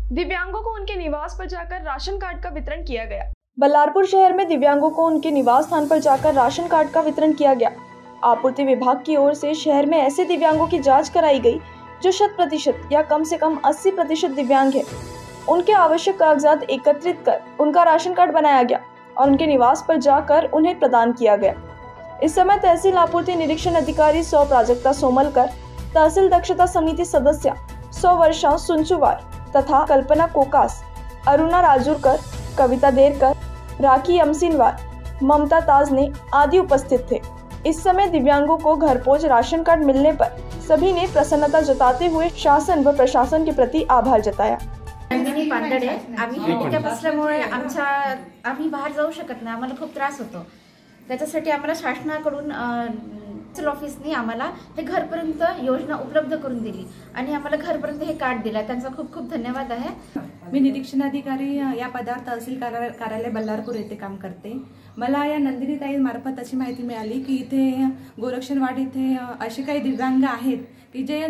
दिव्यांगों को उनके निवास पर जाकर राशन कार्ड का वितरण किया गया। बल्लारपुर शहर में दिव्यांगों को उनके निवास स्थान पर जाकर राशन कार्ड का वितरण किया गया। आपूर्ति विभाग की ओर से शहर में ऐसे दिव्यांगों की जांच कराई गई जो 100% या कम से कम 80% दिव्यांग है। उनके आवश्यक कागजात एकत्रित कर उनका राशन कार्ड बनाया गया और उनके निवास पर जाकर उन्हें प्रदान किया गया। इस समय तहसील आपूर्ति निरीक्षण अधिकारी सौ प्राजक्ता सोमलकर, तहसील दक्षता समिति सदस्य वर्षा सुनचुवार तथा कल्पना कोकास, अरुणा राजूरकर, कविता देरकर, राखी अमसिनवार, ममता ताजने आदि उपस्थित थे। इस समय दिव्यांगों को घर पहुंच राशन कार्ड मिलने पर सभी ने प्रसन्नता जताते हुए शासन व प्रशासन के प्रति आभार जताया। नंदिनी पांदडे, आम्ही हँडिकॅप असल्यामुळे आम्ही बाहेर जाऊ शकत नाही, आम्हाला खूप त्रास होतो। त्याच्यासाठी आम्हाला शासनाकडून ऑफिसने आम्हाला हे घरपर्यंत योजना उपलब्ध करून दिली आणि आम्हाला घरपर्यंत हे कार्ड दिला, त्यांचा खूप खूप धन्यवाद आहे। मी निरीक्षण अधिकारी या पदावर तहसील कार्यालय बल्लारपूर येथे काम करते। मला या नंदिनी ताई मार्फत अशी माहिती मिळाली की इथे गोरक्षणवाडी इथे असे काही दिव्यांग आहेत की जे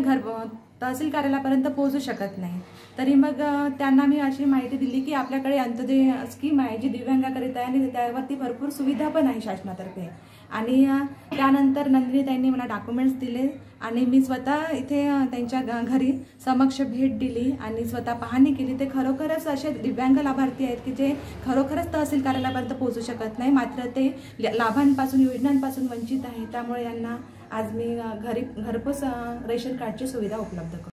तहसील कार्यालयापर्यंत पोहोचू शकत नाही। तरी मग त्यांना मी अशी माहिती दिली की आपल्याकडे अंत्योदय स्कीम आहे जी दिव्यांगाकरिता आहे आणि त्यावरती भरपूर सुविधा पण आहे शासनातर्फे। आणि त्यानंतर नंदिनी ताईंनी मला डॉक्युमेंट्स दिले आणि मी स्वतः इथे त्यांच्या घरी समक्ष भेट दिली आणि स्वतः पाहणी केली। ते खरोखरच असे दिव्यांग लाभार्थी आहेत की जे खरोखरच तहसील कार्यालयापर्यंत पोहोचू शकत नाही, मात्र ते लाभांपासून योजनांपासून वंचित आहेत। त्यामुळे यांना आज मी घरपोच रेशन कार्डची सुविधा उपलब्ध करू।